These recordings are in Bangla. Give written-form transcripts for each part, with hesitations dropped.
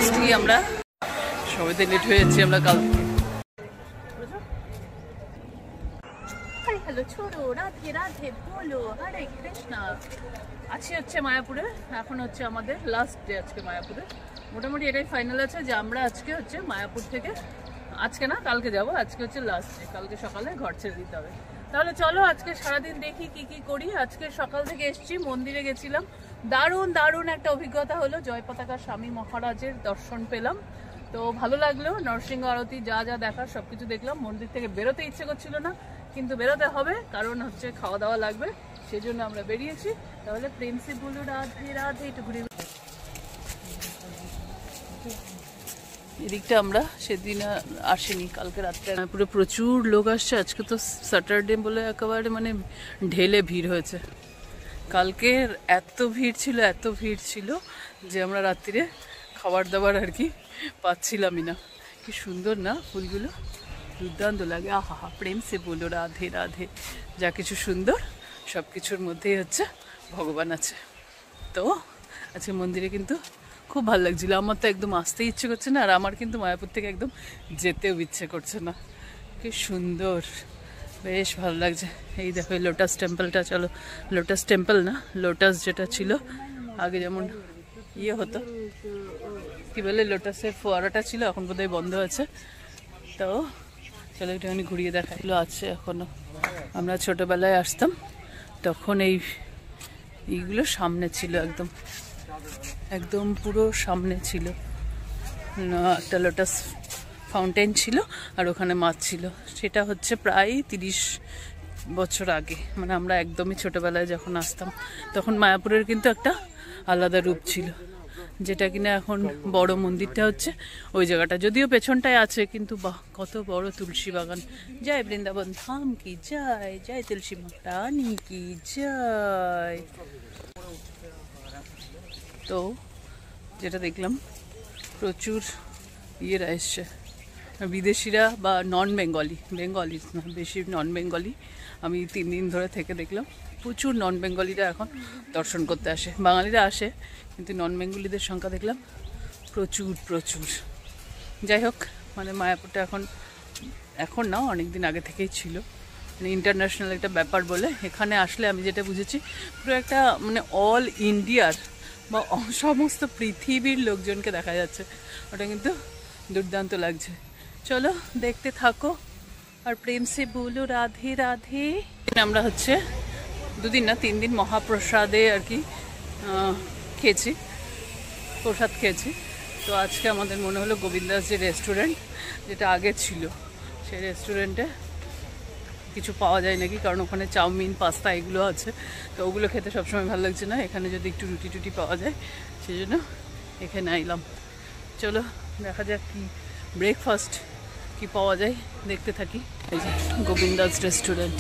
আসছি আমরা সবাইতে লেট হয়ে যাচ্ছি আমরা কাল থেকে। হ্যালো ছোড়ো, রাধে রাধে বলো, হরে কৃষ্ণা। আজকে হচ্ছে মায়াপুরে, এখন হচ্ছে আমাদের লাস্ট ডে আজকে মায়াপুরে। মোটামুটি এটাই ফাইনাল আছে যে আমরা আজকে হচ্ছে মায়াপুর থেকে, আজকে না কালকে যাব, আজকে হচ্ছে লাস্ট ডে, কালকে সকালে ঘর ছেড়ে দিতে হবে। তাহলে চলো আজকে সারাদিন দেখি কি কি করি। আজকে সকাল থেকে এসছি, মন্দিরে গেছিলাম, দারুণ দারুণ একটা অভিজ্ঞতা হলো। জয় পতাকা স্বামী মহারাজের দর্শন পেলাম, তো ভালো লাগলো। নরসিংহ আরতি যা যা দেখার সবকিছু দেখলাম। মন্দির থেকে বেরোতে ইচ্ছে করছিল না, কিন্তু বেরোতে হবে, কারণ হচ্ছে খাওয়া দাওয়া লাগবে, সেই জন্য আমরা বেরিয়েছি। তাহলে প্রেম সে বলো রাধে রাধে, একটু ঘুরে এদিকটা আমরা সেদিন আসিনি, কালকে রাত্রে পুরো প্রচুর লোক আসছে। আজকে তো স্যাটারডে বলে একেবারে মানে ঢেলে ভিড় হয়েছে। কালকে এত ভিড় ছিল যে আমরা রাত্রিরে খাবার দাবার আর কি পাচ্ছিলামই না। কি সুন্দর না ফুলগুলো, দুর্দান্ত লাগে। আহা হা, প্রেম সে বলো রাধে রাধে। যা কিছু সুন্দর সব কিছুর মধ্যেই হচ্ছে ভগবান আছে। তো আজকে মন্দিরে কিন্তু খুব ভালো লাগছিল। আমার তো একদম আসতেই ইচ্ছে করছে না, আর আমার কিন্তু মায়াপুর থেকে একদম যেতেও ইচ্ছে করছে না। কি সুন্দর, বেশ ভালো লাগছে। এই দেখো লোটাস টেম্পলটা, চলো লোটাস টেম্পল না, লোটাস যেটা ছিল আগে, যেমন ইয়ে হতো কি বলে, লোটাসের ফোয়ারাটা ছিল, এখন বোধহয় বন্ধ আছে। তো চলো একটুখানি ঘুরিয়ে দেখাই। আছে এখনো, আমরা ছোটবেলায় আসতাম তখন এইগুলো সামনে ছিল, একদম একদম পুরো সামনে ছিল একটা লোটাস ফাউন্টেন ছিল, আর ওখানে মাছ ছিল। সেটা হচ্ছে প্রায় 30 বছর আগে, মানে আমরা একদমই ছোটবেলায় যখন আসতাম তখন মায়াপুরের কিন্তু একটা আলাদা রূপ ছিল, যেটা কিনা এখন বড় মন্দিরটা হচ্ছে ওই জায়গাটা, যদিও পেছনটায় আছে, কিন্তু বাহ কত বড় তুলসী বাগান। জয় বৃন্দাবন ধাম কি জয়, জয় তুলসী রানী কি জয়। তো যেটা দেখলাম, প্রচুর ইয়েরা এসছে, বিদেশিরা বা নন বেঙ্গলি না, বেশি নন বেঙ্গলি। আমি 3 দিন ধরে থেকে দেখলাম প্রচুর নন বেঙ্গলিরা এখন দর্শন করতে আসে। বাঙালিরা আসে, কিন্তু নন বেঙ্গলিদের সংখ্যা দেখলাম প্রচুর। যাই হোক, মানে মায়াপুরটা এখন না, অনেক দিন আগে থেকেই ছিল, মানে ইন্টারন্যাশনাল একটা ব্যাপার বলে। এখানে আসলে আমি যেটা বুঝেছি, পুরো একটা মানে অল ইন্ডিয়ার বা সমস্ত পৃথিবীর লোকজনকে দেখা যাচ্ছে। ওটা কিন্তু দুর্দান্ত লাগছে। চলো দেখতে থাকো, আর প্রেম সে বলো রাধে রাধে। আমরা হচ্ছে 2 দিন না 3 দিন মহাপ্রসাদে আর কি খেয়েছি, প্রসাদ খেয়েছি। তো আজকে আমাদের মনে হলো গোবিন্দাস যে রেস্টুরেন্ট যেটা আগে ছিল, সেই রেস্টুরেন্টে কিছু পাওয়া যায় নাকি, কারণ ওখানে চাউমিন পাস্তা এগুলো আছে, তো ওগুলো খেতে সবসময় ভালো লাগছে না। এখানে যদি একটু রুটি টুটি পাওয়া যায়, সেই জন্য এখানে আইলাম। চলো দেখা যাক কি ব্রেকফাস্ট কি পাওয়া যায়, দেখতে থাকি। এই যে গোবিন্দাস রেস্টুরেন্ট।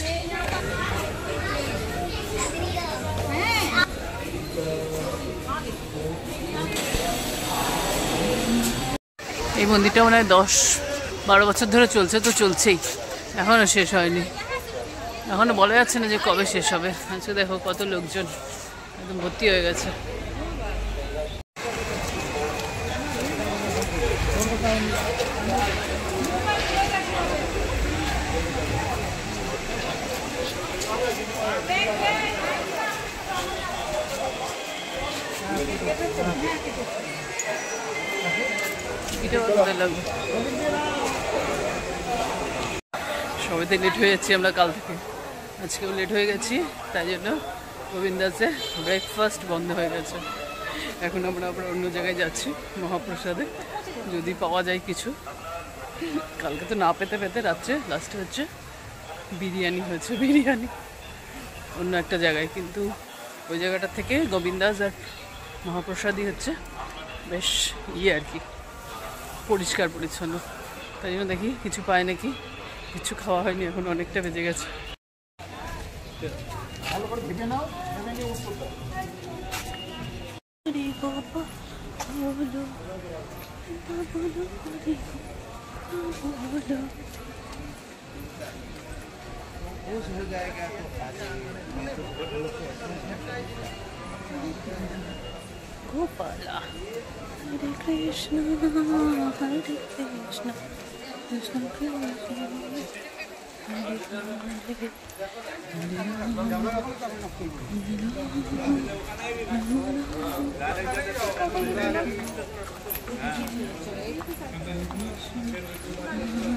এই মন্দিরটা মনে হয় 10-12 বছর ধরে চলছে, তো চলছেই, এখনও শেষ হয়নি। এখনো বলা যাচ্ছে না যে কবে শেষ হবে। আচ্ছা দেখো কত লোকজন, একদম ভর্তি হয়ে গেছে। সবাইতে লেট হয়ে যাচ্ছি আমরা কাল থেকে, আজকেও লেট হয়ে গেছি, তাই জন্য গোবিন্দাসে ব্রেকফাস্ট বন্ধ হয়ে গেছে। এখন আমরা আবার অন্য জায়গায় যাচ্ছি মহাপ্রসাদে, যদি পাওয়া যায় কিছু। কালকে তো না পেতে রাত্রে লাস্টে হচ্ছে বিরিয়ানি হয়েছে, বিরিয়ানি অন্য একটা জায়গায়, কিন্তু ওই জায়গাটা থেকে গোবিন্দাস আর মহাপ্রসাদই হচ্ছে বেশ ইয়ে আর কি, পরিষ্কার পরিচ্ছন্ন। তাই জন্য দেখি কিছু পায় নাকি। কিছু খাওয়া হয়নি, এখন অনেকটা বেজে গেছে। গোপালা হরে Krishna, Hare Krishna, Krishna Krishna, Hare Hare, Hare Rama, Hare Krishna, Krishna Krishna,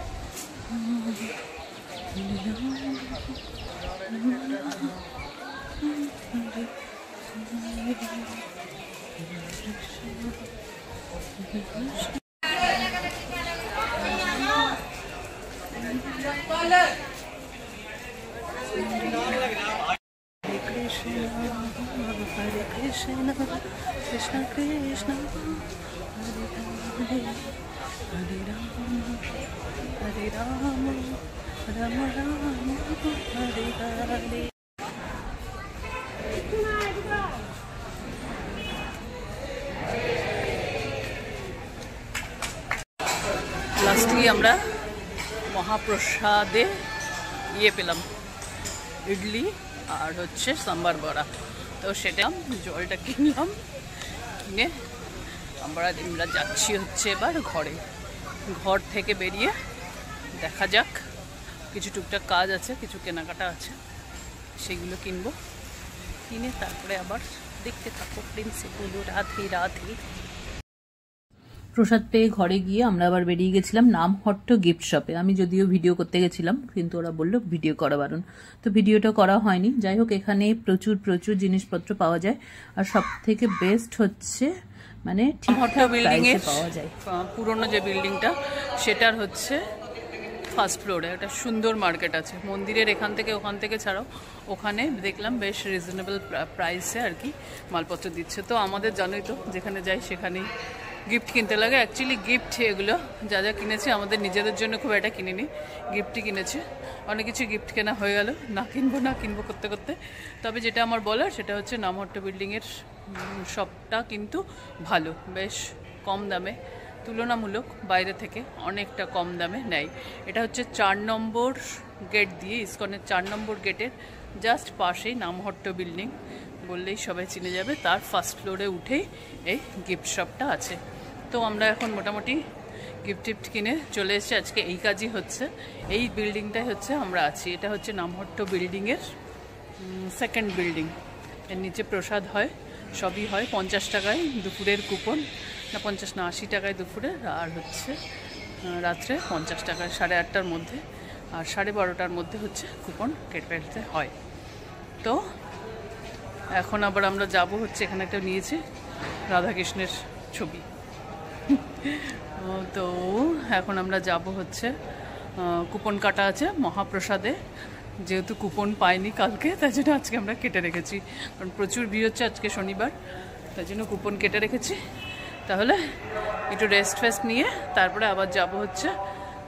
Hare Hare, Hare Rama, Hare Rama, Hare Krishna, Krishna Krishna, Hare Hare, Hare Rama, Hare Rama, Rama Rama, Hare Hare. Lastly আমরা মহাপ্রসাদে পেলাম ইডলি আর হচ্ছে সাম্বার বড়া। তো সেটা জলটা কিনলাম, কিনে আমরা যাচ্ছি হচ্ছে এবার ঘরে। ঘর থেকে বেরিয়ে দেখা যাক, কিছু টুকটাক কাজ আছে, কিছু কেনাকাটা আছে, সেগুলো কিনবো। কিনে তারপরে আবার দেখতে থাকো প্রিন্সিপুল রাধে রাধে। প্রসাদ পেয়ে ঘরে গিয়ে আমরা আবার বেরিয়ে গেছিলাম নামহট্ট গিফট শপে। আমি যদিও ভিডিও করতে গেছিলাম, কিন্তু ওরা বললো ভিডিও করা বারণ, তো ভিডিওটা করা হয়নি। যাই হোক, এখানে প্রচুর প্রচুর জিনিসপত্র পাওয়া যায়, আর সব থেকে বেস্ট হচ্ছে মানে ঠিকঠাক প্রাইসে পাওয়া যায়। পুরনো যে বিল্ডিংটা সেটার হচ্ছে ফার্স্ট ফ্লোরে একটা সুন্দর মার্কেট আছে মন্দিরের এখান থেকে ওখান থেকে ছাড়াও ওখানে দেখলাম বেশ রিজনেবল প্রাইসে আর কি মালপত্র দিচ্ছে। তো আমাদের জানোই তো, যেখানে যাই সেখানেই গিফট কিনতে লাগে। অ্যাকচুয়ালি গিফট এগুলো যা যা কিনেছি আমাদের নিজেদের জন্য খুব একটা কিনিনি, গিফটই কিনেছি। অনেক কিছু গিফট কেনা হয়ে গেল, না কিনবো করতে করতে। তবে যেটা আমার বলার সেটা হচ্ছে নামহট্ট বিল্ডিংয়ের শপটা কিন্তু ভালো, বেশ কম দামে, তুলনামূলক বাইরে থেকে অনেকটা কম দামে নেয়। এটা হচ্ছে 4 নম্বর গেট দিয়ে, ইসকনের 4 নম্বর গেটের জাস্ট পাশেই নামহট্ট বিল্ডিং বললেই সবাই চিনে যাবে। তার ফার্স্ট ফ্লোরে উঠেই এই গিফট শপটা আছে। তো আমরা এখন মোটামুটি গিফট কিনে চলে এসেছি। আজকে এই কাজই হচ্ছে, এই বিল্ডিংটাই হচ্ছে আমরা আছি। এটা হচ্ছে নামহট্ট বিল্ডিংয়ের সেকেন্ড বিল্ডিং। এর নিচে প্রসাদ হয়, সবই হয় 50 টাকায় দুপুরের কুপন, না 50 না 80 টাকায় দুপুরে, আর হচ্ছে রাত্রে 50 টাকায় 8:30টার মধ্যে, আর 12:30টার মধ্যে হচ্ছে কুপন কেটে হয়। তো এখন আবার আমরা যাব হচ্ছে, এখানে একটা নিয়েছি রাধাকৃষ্ণের ছবি। তো এখন আমরা যাব হচ্ছে, কুপন কাটা আছে মহাপ্রসাদে, যেহেতু কুপন পাইনি কালকে তাই জন্য আজকে আমরা কেটে রেখেছি, কারণ প্রচুর ভিড় হচ্ছে আজকে শনিবার, তাই জন্য কুপন কেটে রেখেছি। তাহলে একটু রেস্ট নিয়ে তারপরে আবার যাব হচ্ছে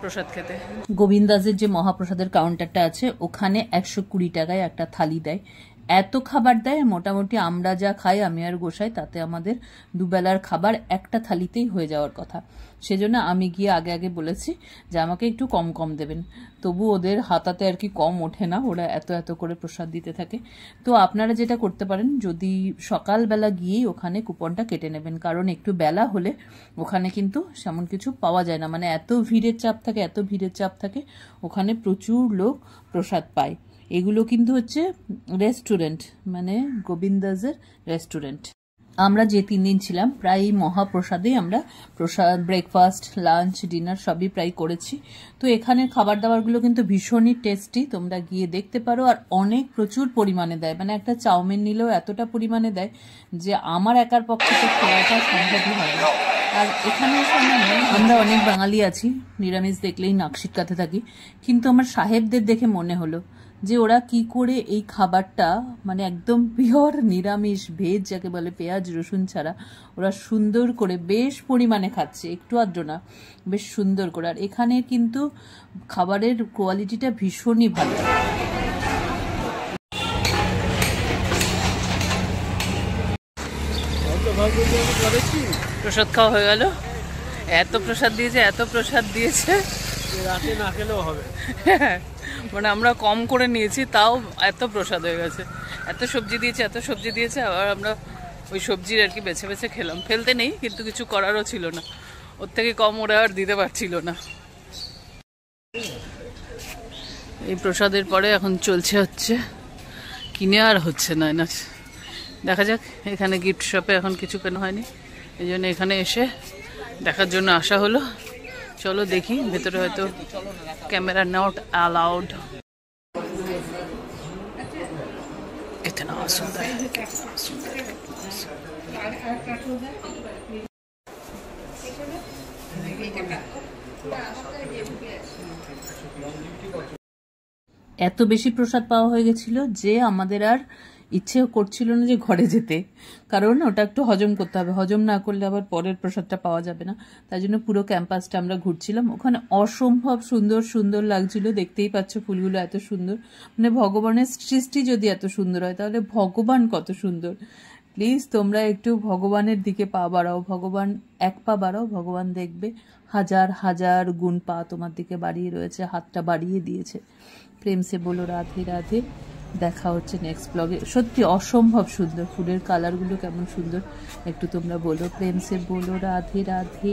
প্রসাদ খেতে। গোবিন্দাসের যে মহাপ্রসাদের কাউন্টারটা আছে ওখানে 120 টাকায় একটা থালি দেয়। এত খাবার দেয়, মোটামুটি আমরা যা খাই আমি আর গোসাই, তাতে আমাদের দুবেলার খাবার একটা থালিতেই হয়ে যাওয়ার কথা। সেজন্য আমি গিয়ে আগে বলেছি যে আমাকে একটু কম কম দেবেন, তবু ওদের হাতাতে আর কি কম ওঠে না, ওরা এত করে প্রসাদ দিতে থাকে। তো আপনারা যেটা করতে পারেন, যদি সকালবেলা গিয়েই ওখানে কুপনটা কেটে নেবেন, কারণ একটু বেলা হলে ওখানে কিন্তু সেমন কিছু পাওয়া যায় না, মানে এত ভিড়ের চাপ থাকে ওখানে প্রচুর লোক প্রসাদ পায়। এগুলো কিন্তু হচ্ছে রেস্টুরেন্ট, মানে গোবিন্দাসের রেস্টুরেন্ট। আমরা যে 3 দিন ছিলাম প্রায় মহাপ্রসাদেই আমরা প্রসাদ, ব্রেকফাস্ট, লাঞ্চ, ডিনার সবই প্রায় করেছি। তো এখানের খাবার দাবারগুলো কিন্তু ভীষণই টেস্টি, তোমরা গিয়ে দেখতে পারো। আর প্রচুর পরিমাণে দেয়, মানে একটা চাউমিন নিলেও এতটা পরিমাণে দেয় যে আমার একার পক্ষে তো খাওয়াটা সম্ভবই হয় না। আর এখানে আমরা অনেক বাঙালি আছি, নিরামিষ দেখলেই নাক সিটকাতে থাকি, কিন্তু আমার সাহেবদের দেখে মনে হলো যে ওরা কি করে এই খাবারটা, মানে একদম পিওর নিরামিষ, ভেজ যাকে বলে, পেঁয়াজ রসুন ছাড়া, ওরা সুন্দর করে বেশ পরিমাণে খাচ্ছে, একটু আদ্র না, বেশ সুন্দর করে। আর এখানে কিন্তু খাবারের কোয়ালিটিটা ভীষণই ভালো। প্রসাদ খাওয়া হয়ে গেল, এত প্রসাদ দিয়েছে রাতে না খেলেও হবে। মানে আমরা কম করে নিয়েছি, তাও এত প্রসাদ হয়ে গেছে, এত সবজি দিয়েছে, এত সবজি দিয়েছে। আবার আমরা ওই সবজির আর কি বেছে বেছে খেলাম, ফেলতে নেই কিন্তু কিছু করারও ছিল না, ওর থেকে কম ওরা আর দিতে পারছিল না। এই প্রসাদের পরে এখন চলছে হচ্ছে কিনে, আর হচ্ছে না না, দেখা যাক। এখানে গিফট শপে এখন কিছু কেনা হয়নি, এই জন্য এখানে এসে দেখার জন্য আসা হলো। চলো দেখি, ভেতরে হয়তো ক্যামেরা নট অ্যালাউড। कितना सुंदर है, कितना सुंदर है। এত বেশি প্রসাদ পাওয়া হয়ে গেছিল যে আমাদের আর ইচ্ছে করছিল না যে ঘরে যেতে, কারণ ওটা একটু হজম করতে হবে, হজম না করলে আবার পরের প্রসাদটা পাওয়া যাবে না। তাই জন্য পুরো ক্যাম্পাসটা আমরা ঘুরছিলাম। ওখানে অসম্ভব সুন্দর সুন্দর লাগছিল, দেখতেই পাচ্ছ ফুলগুলো এত সুন্দর। মানে ভগবানের সৃষ্টি যদি এত সুন্দর হয় তাহলে ভগবান কত সুন্দর। প্লিজ তোমরা একটু ভগবানের দিকে পা বাড়াও, ভগবান এক পা বাড়াও, ভগবান দেখবে হাজার হাজার গুণ পা তোমার দিকে বাড়িয়ে রয়েছে, হাতটা বাড়িয়ে দিয়েছে। প্রেম সে বলো রাধে রাধে। দেখা হচ্ছে নেক্সট ব্লগে। সত্যি অসম্ভব সুন্দর, ফুলের কালারগুলো কেমন সুন্দর একটু তোমরা বলো। প্রেম সে বলো রাধে রাধে।